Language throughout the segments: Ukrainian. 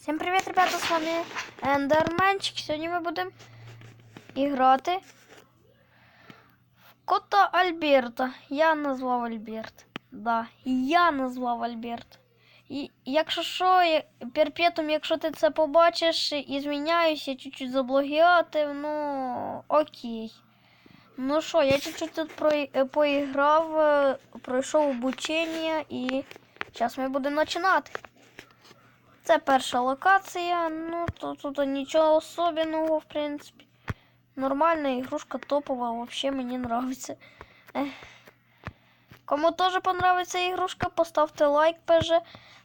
Всім привіт, ребята, з вами Ендерменчик. Сьогодні ми будемо грати в кота Альберта. Я назвав Альберт. Да, я назвав Альберт. І якщо що, перпетум, якщо ти це побачиш, і зміняюсь, я чуть-чуть заблогіатив, ну окей. Ну що, я чуть-чуть тут поіграв, пройшов обучення і зараз ми будемо починати. Це перша локація, ну тут нічого особенного, в принципі. Нормальна ігрушка, топова, взагалі мені подобається. Кому теж подобається ігрушка, поставте лайк,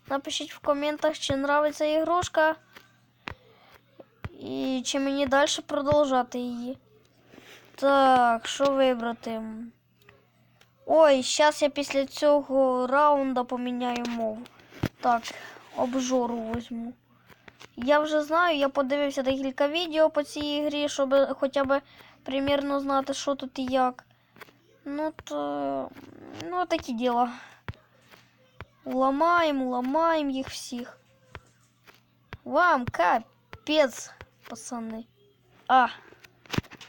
напишіть в коментах, чи подобається ігрушка. І чи мені далі продовжати її. Так, що вибрати? Ой, зараз я після цього раунду поміняю мову. Так. Обжору возьму. Я вже знаю, я подивився декілька відео по цій грі, щоб хоча б примірно знати, що тут і як. Ну такі діла. Ламаємо їх всіх. Вам капець, пацани.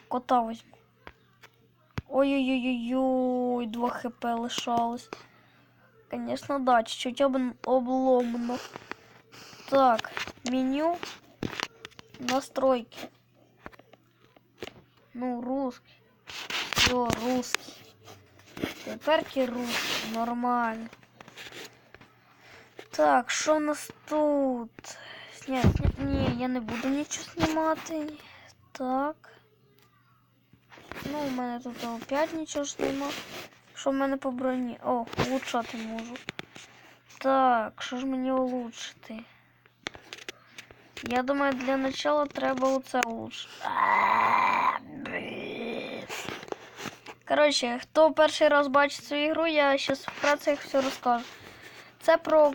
Кота возьму. Ой-ой-ой-ой, 2 хп лишалось. Конечно, да, чуть-чуть обломно. Так, меню, настройки. Ну, русский. Все, русский. Теперки русский, нормально. Так, что у нас тут? Снять, не, я не буду ничего снимать. Так. Ну, у мене тут опять нічого ж нема. Що в мене по броні? О, улучшати можу. Так, що ж мені улучшити? Я думаю, для начала треба оце улучшити. Коротше, хто перший раз бачить цю ігру, я зараз вкратце їх все розкажу. Це про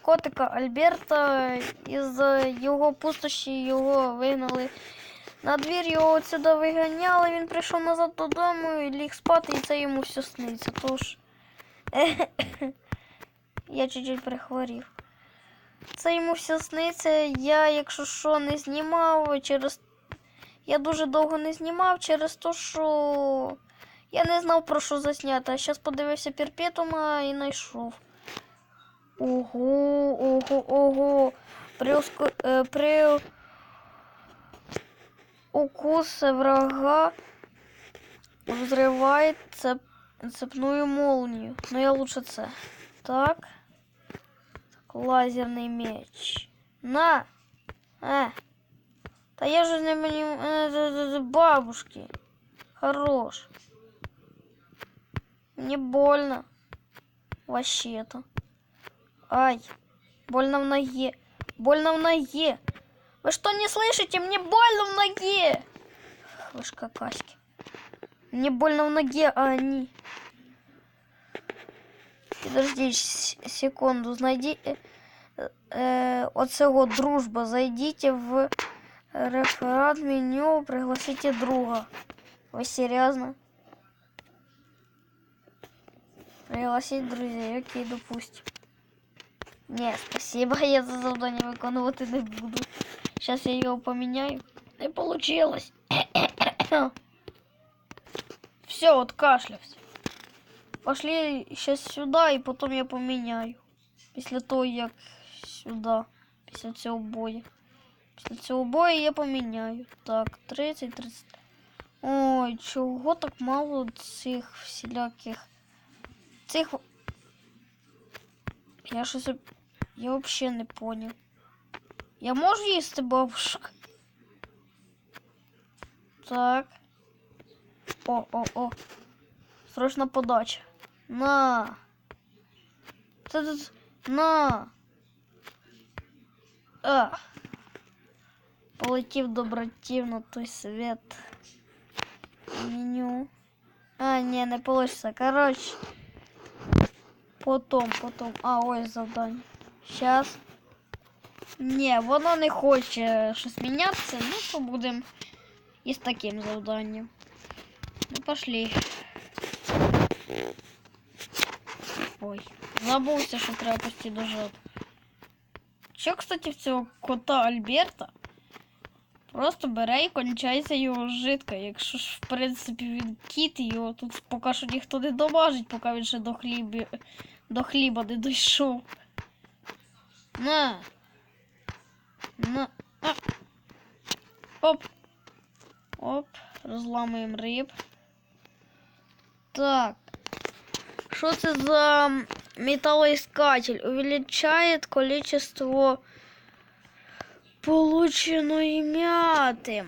котика Альберта. Із його пустощі його вигнали на двір, його отсюди виганяли, він прийшов назад додому і ліг спати, і це йому все сниться. Тож я чуть-чуть прихворів. Це йому все сниться. Я, якщо що, не знімав Я дуже довго не знімав через те, що я не знав, про що засняти. А зараз подивився перпетума і знайшов. Ого. При укусе врага взрывает цепную молнию. Но я лучше це. Так, лазерный меч. На! Да я же не понимаю. Бабушки. Хорош. Мне больно. Вообще-то. Ай. Больно в ноге. Больно в ноге. Вы что, не слышите? Мне больно в ноге. Вы ж какаськи. Мне больно в ноге, а они... Подожди секунду. Знайдите оцього дружба. Зайдите в реферат меню, пригласите друга. Вы серьезно? Пригласить друзей. Окей, допустим. Не, спасибо, я за завдание виконувати не буду. Сейчас я его поменяю. Не получилось. Все, откашлявся. Пошли сейчас сюда, и потом я поменяю. Після того, як сюда. Після цього бою. Після цього бою я поміняю. Так, 30. Ой, чого так мало цих всіляких... Я вообще не понял. Я можу їсти бабушек? Так. О. Срочна подача. На. На. Полетів до братів на той світ. Меню. Не получится. Короче. Потом. Ось завдання. Сейчас. Не, воно не хоче щось мінятися. Ну, то будемо із таким завданням. Ну, пошли. Ой, забувся, що треба почти дожати. Що, кстати, в цього кота Альберта просто бере і кончається його жидка. Якщо ж, в принципі, він кіт, його тут поки що ніхто не домажить, поки він ще до хліба не дійшов. На. А. Оп. Оп. Розламуємо риб. Так. Що це за металоискатель? Увеличает количество полученной мяты.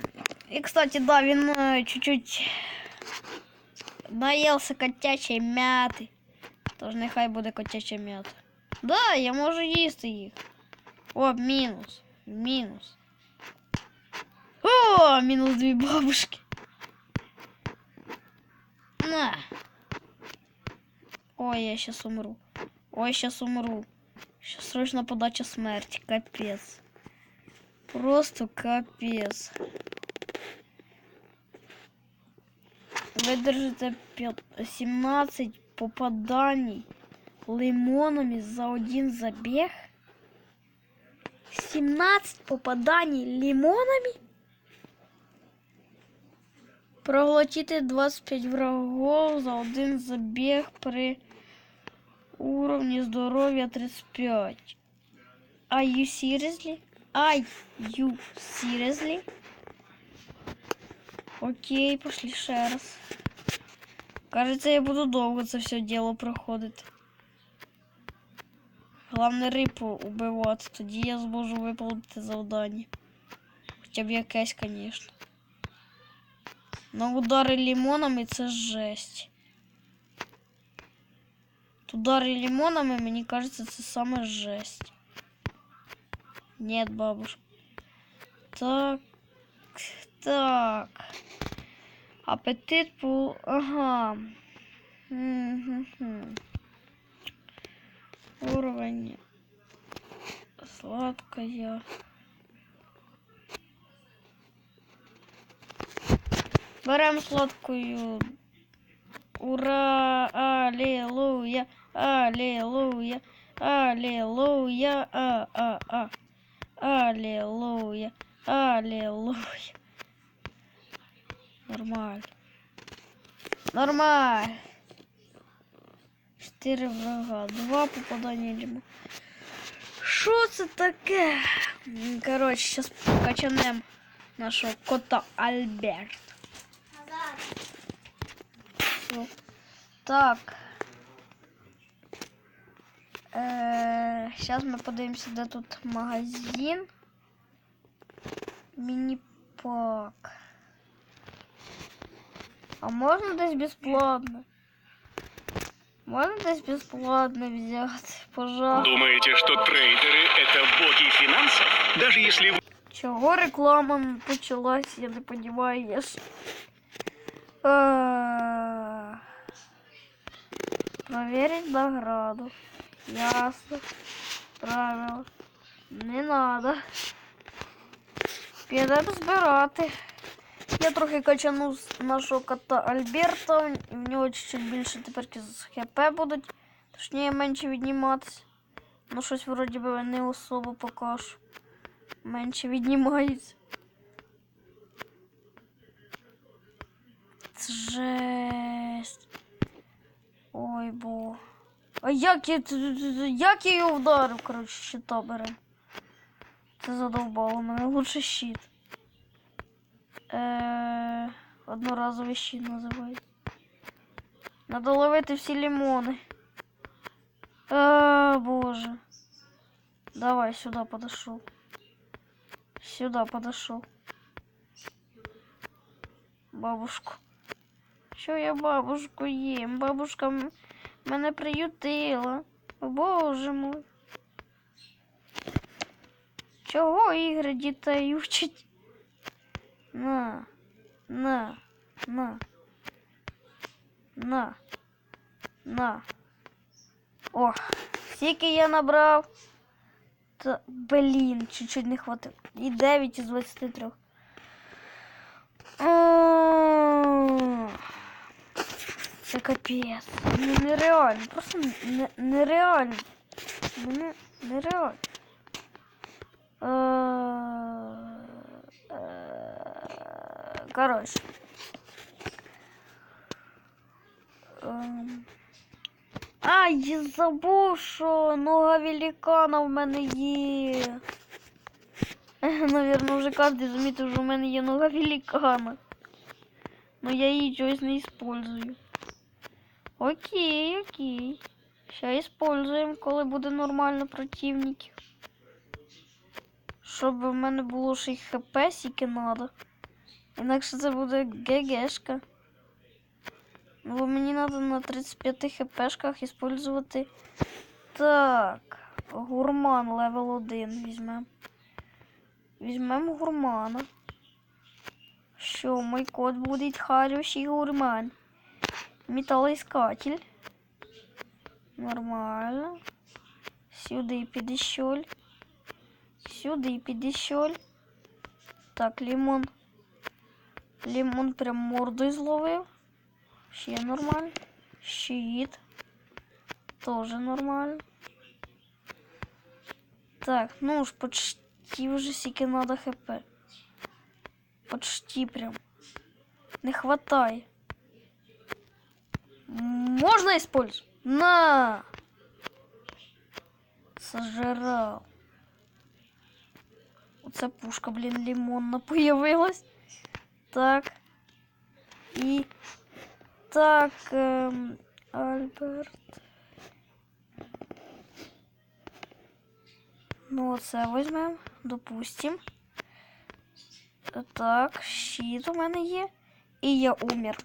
И, кстати, да, він чуть-чуть наелся котячей мяти. Тож нехай буде котяча м'ята. Да, я можу їсти їх. О, мінус. Мінус. О, мінус 2 бабушки. На. Ой, я сейчас умру. Ой, сейчас умру. Сейчас срочно подача смерти. Капец. Просто капец. Выдержите 17 попаданий лимонами за один забег. 17 попаданий лимонами? Проглотите 25 врагов за один забег при уровне здоровья 35. Are you seriously? Are you seriously? Окей, пошли ще раз. Кажется, я буду довго це все діло проходити. Головне рибу убивати, тоді я зможу виповнити завдання. Хоча б якесь, звісно. Но удари лимонами це жесть. Удари лимонами, мені кажется, це саме жесть. Нет, бабушка. Так. Так. Апетит был... Ага. Уровень. Сладкая. Берем сладкую. Ура! Аллилуйя! Аллилуйя! Аллилуйя! Аллилуйя! Аллилуйя! Нормально. Нормально. 4 врага. 2 попадания лимона. Що це таке? Короче, сейчас качанем нашего кота Альберт. Все. Так. Сейчас мы подивимося, де тут магазин. Міні-пак. А можно десь бесплатно? Можно десь бесплатно взять, пожалуйста. Думаете, что трейдеры — это боги финансов? Даже если вы... Чего реклама почалась, я не понимаю, я ж... Проверить награду. Ясно. Правило. Не надо. Підемо збирати. Я трохи качану нашого кота Альберта. В нього чуть-чуть більше тепер з ХП будуть. Точніше, менше відніматися. Ну, щось вроді би не особо поки що. Менше віднімається. Це жесть. Ой, бо. А як я його вдарив, коротше, щита бере. Це задовбало мене. Лучше щит. Одноразовий щит називається. Надо ловити всі лимони. Боже. Давай, сюда подошел. Сюда подошел. Бабушку. Що я бабушку їм? Бабушка мене приютила. Боже мой. Чого ігри дітей учать? На. О, скільки я набрав. Та, блін, чуть-чуть не хватило. І 9 із 23. Це капець. Ну, нереально. Просто нереально. Нереально. Коротше. Ай, я забув, що нога великана в мене є. Навірно, вже кожен замітив, що в мене є нога великана. Но я її чогось не использую. Окей, окей. Ще используємо, коли буде нормально противників. Щоб в мене було ще й хп, скільки надо. Інакше це буде ГГшка. Бо мені треба на 35 хпшках использувати. Так, гурман левел 1 візьмемо. Візьмемо гурмана. Що, мій кот буде хороший гурман. Металоискатель. Нормально. Сюди підійшов. Сюди підійшов. Так, лимон. Лимон прям мордою зловив. Ще нормально. Щит. Тоже нормально. Так, ну уж почти уже сики надо хп. Почти прям. Не хватает. Можно использовать? На! Сожрал. Оце пушка, блин, лимонна появилась. Так. И... Так, Альберт. Ну, оце візьмемо, допустим. Так, щит у мене є. І я умер.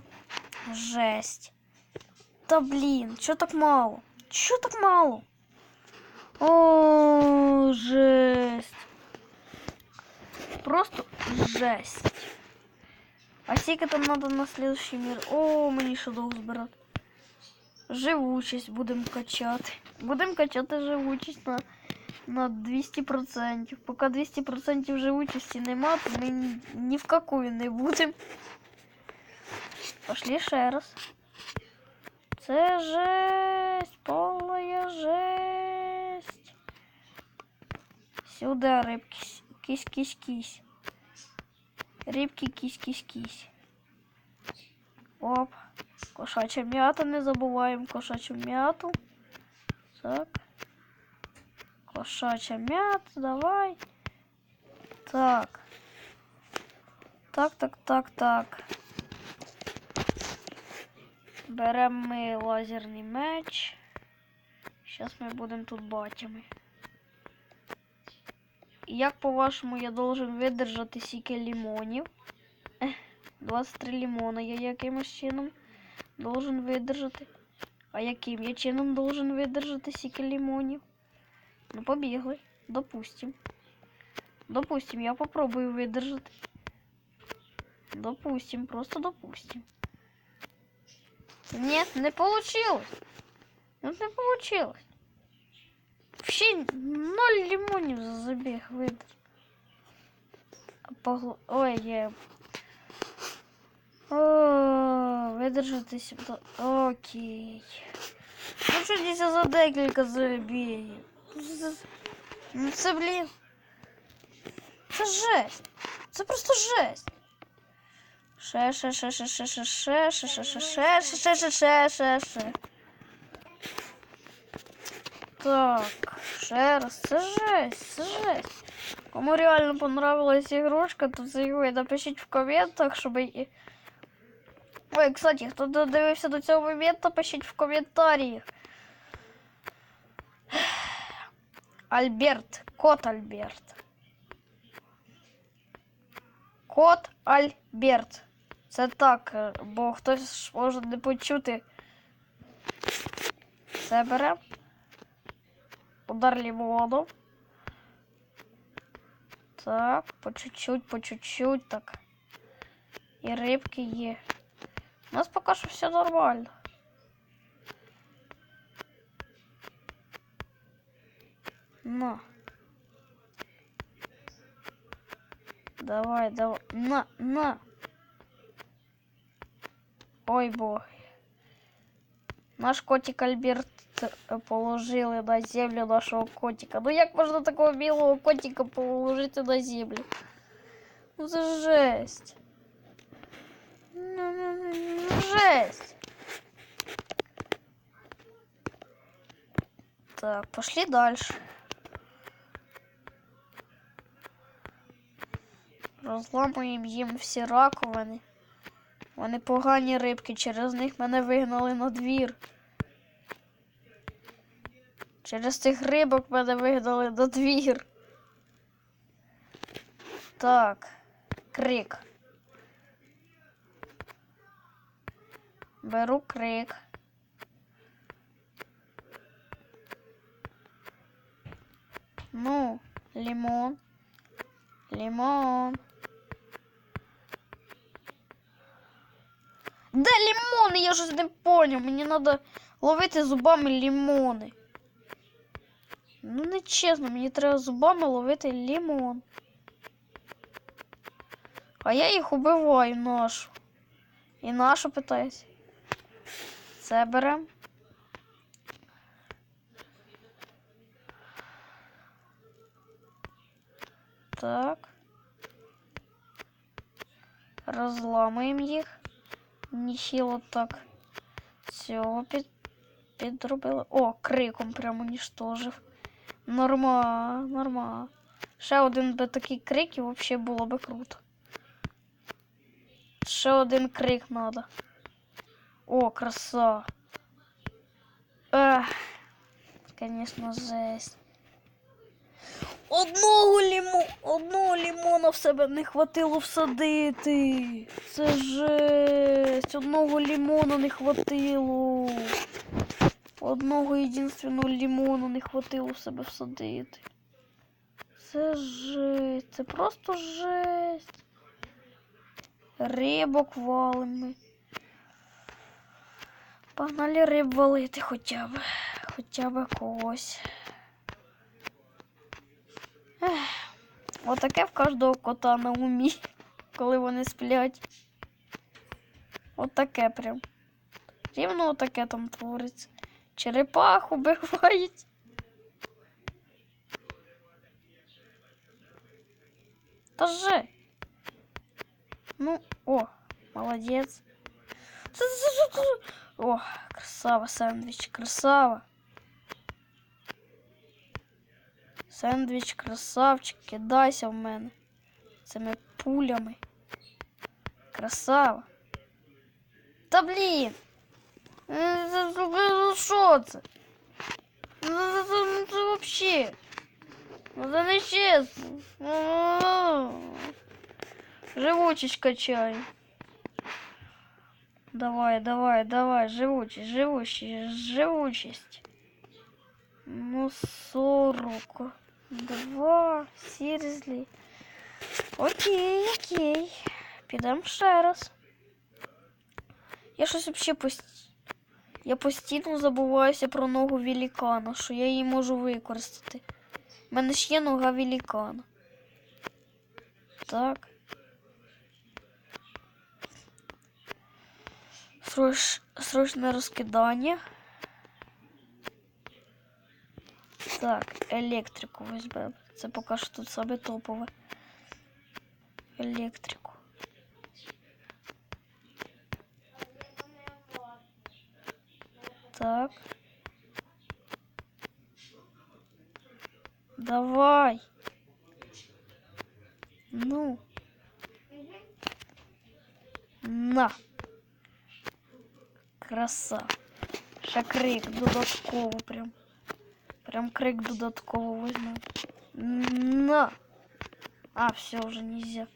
Жесть. Та блін, чого так мало? Чого так мало? О, жесть. Просто жесть. А скільки там надо на следующий мир? О, мені ще довго збирати. Живучість будемо качати. Будемо качати живучість на 200%. Поки 200% живучості нема, то ми ні в какую не будемо. Пошли ще раз. Це жесть, повна жесть. Сюди рибки, кись-кись-кись. Рибки, кись-кись-кись. Оп. Кошача м'ята, не забуваємо кошачу м'яту. Так. Кошача м'ята, давай. Так. Так. Беремо ми лазерний меч. Зараз ми будемо тут батями. Як по-вашому я должен видержати стільки лимонів? 23 лимона я якимось чином должен видержати. А яким я чином должен видержати стільки лимонів? Ну, побігли. Допустим. Допустим, я попробую видержати. Допустим, просто допустим. Нет, не получилось. Нет, не получилось. Вообще 0 лимонів за забіг видер. Ой, я... О, видержати сюди. Окей. Ну що десь за декілька забігів? Ну це, блін. Це жесть. Це просто жесть. Ще. Так, ще раз. Це жесть. Кому реально понравилась ігрушка, то заявляй, напишіть в коментах, щоб... Ой, кстати, хто додивився до цього моменту, пишіть в коментарях. Альберт, кот Альберт. Кот Альберт. Це так, бо хтось може не почути. Це берем. Удар лимону. Так, по чуть-чуть, так. І рибки є. У нас поки що все нормально. На. Давай. На. Ой, бог. Наш котик Альберт положили на землю нашого котика. Ну як можна такого білого котика положити на землю? Ну це жесть. Ну, жесть. Так, пошли дальше. Розламуємо їм всі раковини. Вони погані рибки, через них мене вигнали на двір. Через цих рибок мене вигнали на двір. Так, крик. Беру крик. Ну, лимон. Лимон. Де лимони? Я щось не поняв. Мені треба ловити зубами лимони. Ну, не чесно, мені треба зубами ловити лимон. А я їх убиваю нашу. І нашу питаюсь. Це берем. Так. Розламуємо їх. Нехило так. Цього підробили. О, криком прямо уничтожив. Норма. Ще один би такий крик і взагалі було би круто. Ще один крик надо. О, краса. Ех, конечно, жесть. Одного лимона в себе не хватило всадити. Це жесть. Одного лимона не хватило. Одного єдинственного лимона не хватило в себе всадити. Це жесть. Це просто жесть. Рибок валимо. Погнали риб валити хоча б. Хоча б когось. Отаке в кожного кота на умі, коли вони сплять. Отаке прям. Рівно отаке там твориться. Черепах убивають. Та же. Ну, о, молодець. О, красава, сендвіч, красава. Сендвіч, красавчик, кидайся в мене. Цими пулями. Красава. Та блін. Що це? Це взагалі. Це не чесно. Живучість качай. Давай, живучість. Ну, 42, seriously. Окей. Підемо ще раз. Я щось взагалі Я постійно забуваюся про ногу великана, що я її можу використати. У мене ж є нога великана. Так. Срочне розкидання. Так, електрику візьмемо. Це поки що тут саме топове. Електрику. Так. Давай. Ну. На. Краса. Ще крик додатково прям. Прям крик додатково возьму. На. А, все, уже нельзя.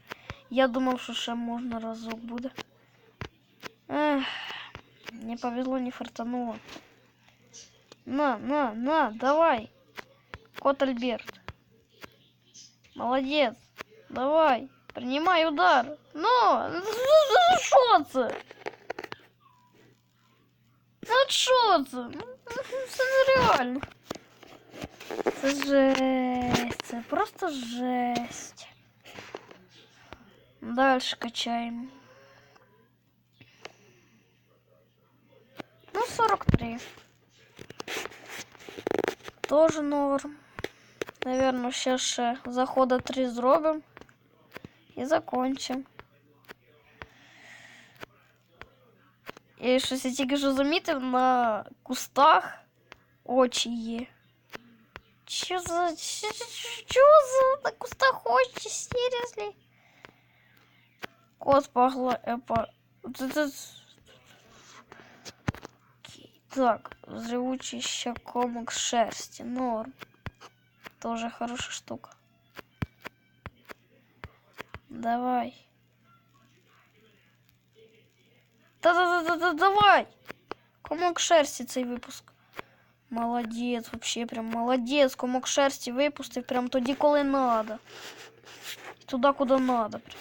Я думал, что ще можно разок буде. Эх, не повезло, не фартануло. На, давай. Кот Альберт. Молодец. Давай, принимай удар. Ну, що це? Ну, що це? Це нереально. Це жесть. Це просто жесть. Дальше качаем. Ну, 43. Тоже норм. Наверно, ще захода 3 зробимо. І закончимо. І щось я тільки що замітив, на кустах очі є. Чо за на кустах очі, seriously? Кот погла... Так, живучий ще комок шерсти, норм. Тоже хорошая штука. Давай. Давай! Комок шерсти цей випуск. Молодець, вообще прям молодець. Комок шерсти випустив прям тоді, коли надо. Туди, куди надо. Прям.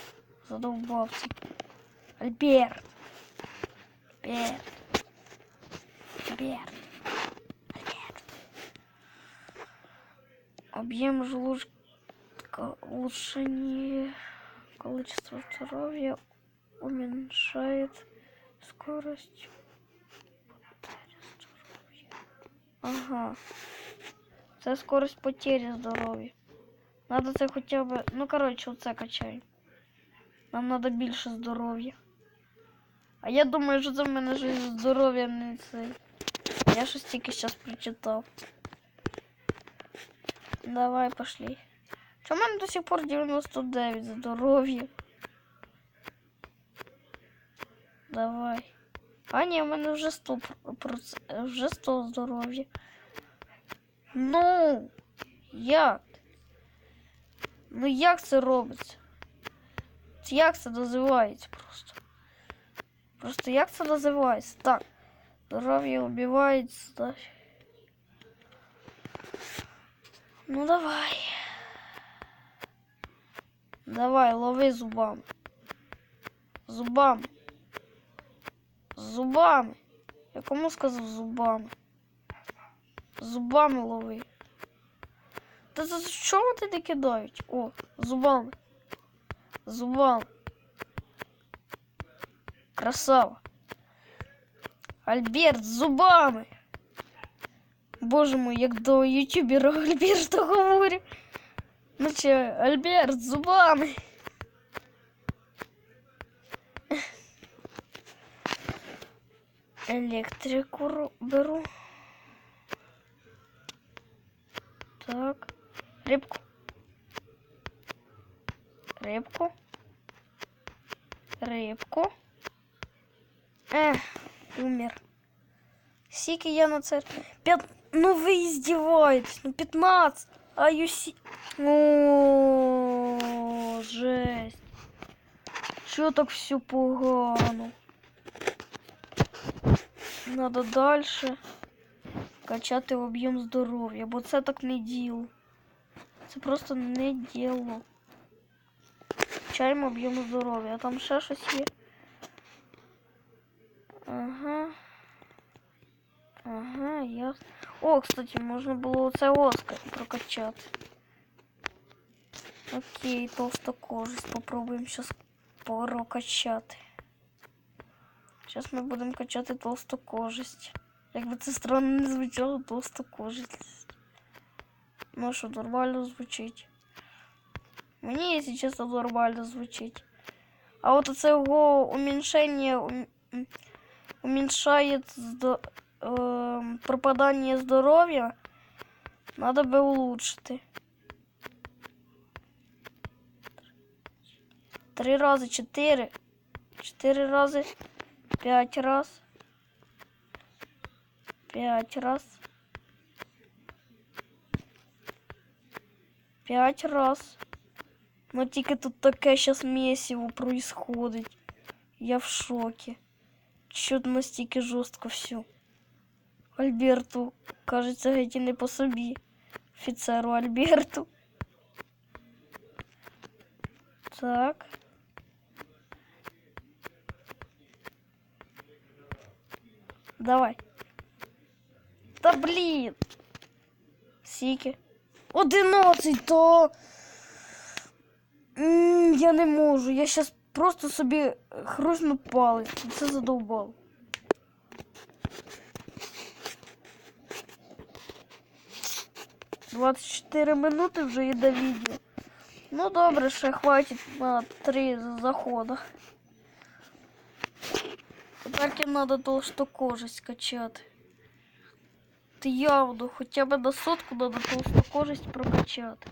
Задовбав цей. Альберт. Альберт. Альберт. Альберт. Объем желудка, улучшение количества здоровья, уменьшает скорость. Ага. Це скорость потери здоров'я. Надо це хоча б... Ну, коротше, оце качаємо. Нам надо більше здоров'я. А я думаю, що це в мене ж здоров'я не це. Я щось тільки зараз прочитав. Давай, пошли. Чому в мене до сих пор 99 здоров'я? Давай. А ні, в мене вже 100%, вже 100 здоров'я. Ну, як? Ну як це робиться? Як це називається просто? Просто як це називається? Так. Здоров'я убивається. Так. Ну давай. Давай, лови зубами. Зубами. Зубами. Я кому сказав зубами? Зубами лови. Та за що вони не кидають? О, зубами. Зубами. Красава. Альберт, зубами. Боже мой, як до ютубера Альберта говорю. Ну че, Альберт, зубами. Електрику беру. Так. Рибку. Рибку. Рибку. Умер. Сики я на це... Ну ви издеваетесь. Ну 15. А юси... О, жесть. Чё так все погано? Надо дальше качати об'єм здоров'я, бо це так не діло. Це просто не діло. Качаємо об'єм здоров'я, а там ще щось є. Ага. Ага, ясно. О, кстати, можна було оце Оскар прокачати. Окей, толстокожість. Попробуємо зараз прокачати. Зараз ми будемо качати толстокожість. Як би це странно не звучало, толстокожість. Ну що, нормально звучить. Мені, якщо чесно, нормально звучить. А от оце його уменьшення уменьшає пропадання здоров'я. Надо би улучшити. 3 рази 4. 4 рази. 5 раз. 5 раз. 5 раз. Но тільки тут таке сейчас месиво происходит. Я в шоке. Чё-то настільки жорстко все. Альберту, кажется, геть не по собі. Офіцеру Альберту. Так. Давай. Та блін. Скільки? 11, то... Я не можу. Я зараз просто собі хрусну палець. Це задовбало. 24 минути вже йде відео. Ну добре, ще хватить на 3 заходи. Тепер треба толстокожість качати. Ти явно, хоча б на сотку треба толстокожість прокачати.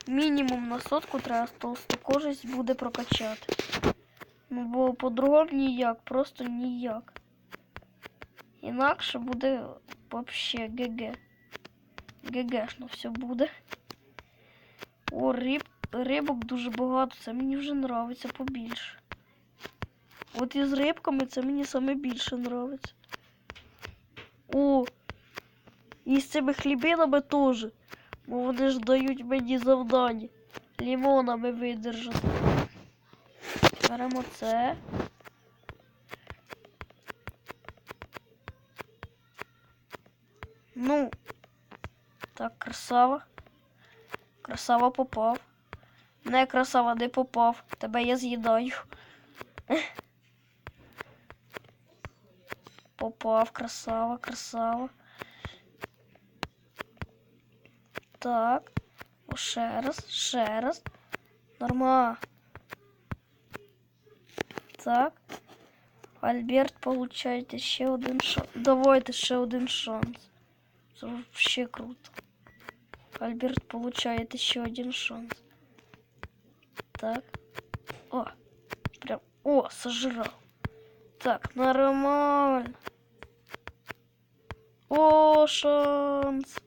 Мінімум на сотку треба толстокожість буде прокачати. Ну бо по-другому ніяк, просто ніяк. Інакше буде вообще ГГ. ГГшно все буде. О, рибок дуже багато, це мені вже нравиться побільше. От із рибками це мені саме більше нравиться. О! І з цими хлібинами теж. Бо вони ж дають мені завдання. Лімонами видержати. Беремо це. Ну. Так, красава. Красава попав. Не, красава, не попав. Тебе я з'їдаю. Попав, красава, красава. Так. О, ще раз, ще раз. Нормально. Так. Альберт, получаєте ще один шанс. Давайте ще один шанс. Це вообще круто. Альберт, получаєте ще один шанс. Так. О, прям, о, сожрал. Так, нормально. О, шанс.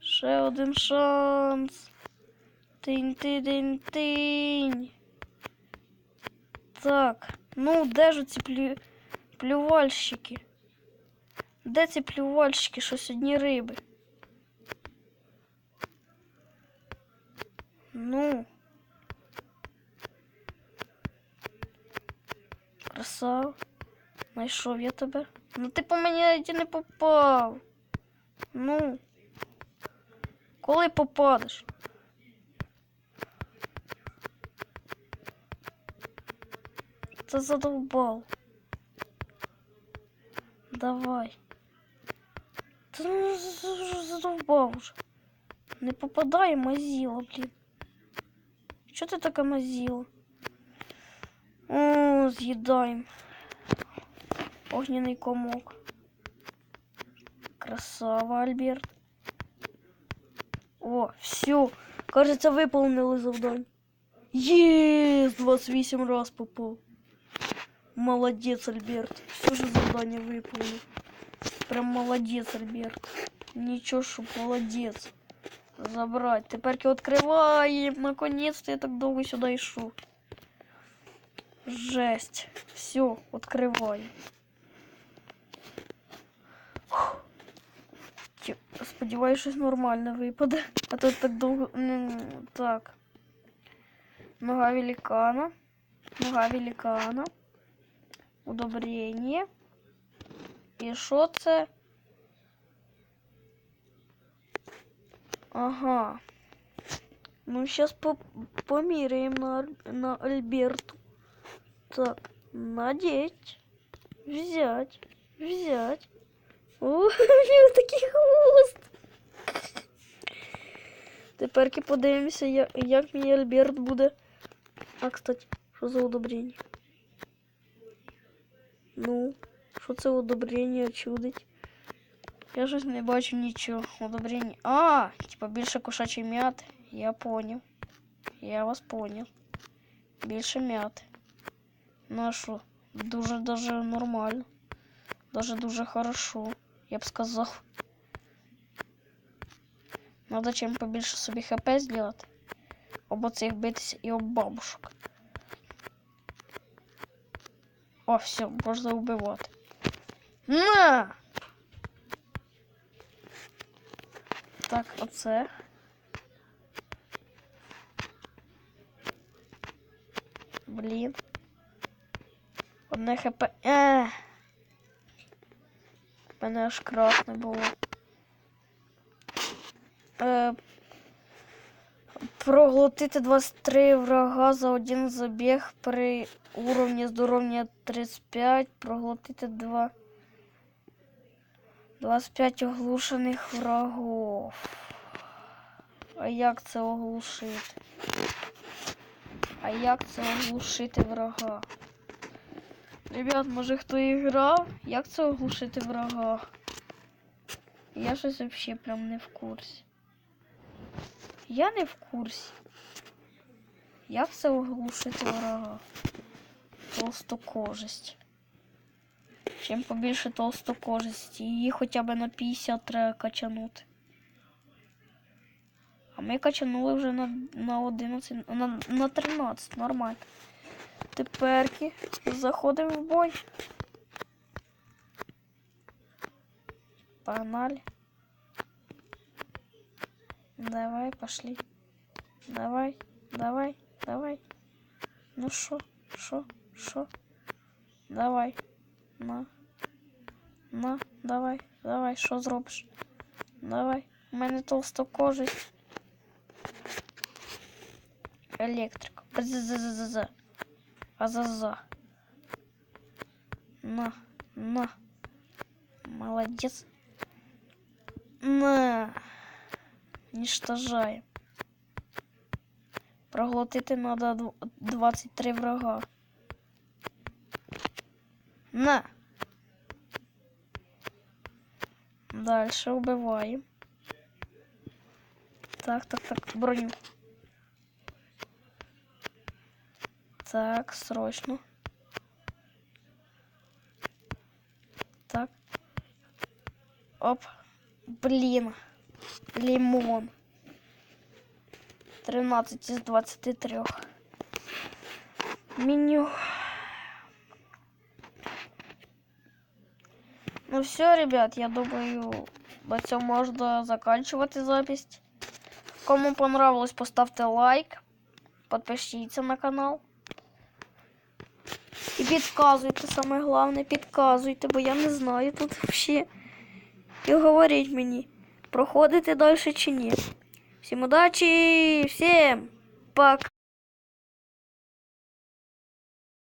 Ще один шанс. Тинь-тинь-тинь. Так, ну де ж ці плювальщики? Де ці плювальщики? Щось одні риби. Ну. Красава. Знайшов я тебе. Ну ти по мені навіть не попав. Ну. Коли попадеш? Це задовбав. Давай. Ти задовбав вже. Не попадає, мазіла, блін. Чого ти така мазіла? О, з'їдаємо. Огняний комок. Красава, Альберт. О, все. Кажется, выполнили завдання. Єс! 28 раз попав. Молодец, Альберт. Все же задание выполнил. Прям молодец, Альберт. Ничего, что молодец. Забрать. Теперь открываем. Наконец-то я так долго сюда и шел. Жесть. Все, открываем. Сподіваюсь, щось нормально випаде. А то так довго. Так. Нога великана. Нога великана. Удобрення. І що це? Ага. Ну, сейчас поміряємо на Альберту. Так, надеть. Взять. Взять. О, у нього такий хвост. Теперки подивимося, як мій Альберт буде. А, кстати, що за удобрення? Ну, що це удобрення чудить? Я ж не бачу нічого. Удобрення. А, типа більше кошачої м'яти. Я понял. Я вас понял. Більше м'яти. Ну а що? Дуже даже нормально. Даже дуже хорошо. Я б сказав. Надо чим побільше собі хп зробити. Об оцих битися і об бабушок. О, все, можна вбивати. На! Так, оце. Блін. Одне хп. У мене аж красне було. Проглотити 23 врага за один забіг при уровні здоров'я 35. Проглотити 25 оглушених врагов. А як це оглушити? А як це оглушити врага? Ребят, може хто і грав? Як це оглушити врага? Я щось взагалі прям не в курсі. Я не в курсі. Як це оглушити врага? Толстокожість. Чим побільше толстокожості, її хоча б на 50 треба качанути. А ми качанули вже на 11, на 13, нормально. Теперки заходимо в бой. Погнали. Давай, пошли. Давай, давай, давай. Ну шо? Давай. На, давай, давай, що зробиш? Давай, у мене толстокожість. Електрика. Бзззззз. Азаза. На. Молодец. На. Уничтожаем. Проглотити надо 23 врага. На. Дальше убиваем. Так, броню. Так, срочно. Так. Оп. Блин. Лимон. 13 из 23. Меню. Ну все, ребят, я думаю, на цьому можна заканчивать запись. Кому понравилось, поставьте лайк. Подпишіться на канал. І підказуйте, саме головне, підказуйте, бо я не знаю тут взагалі. І говоріть мені, проходити далі чи ні. Всім удачі, всім пока.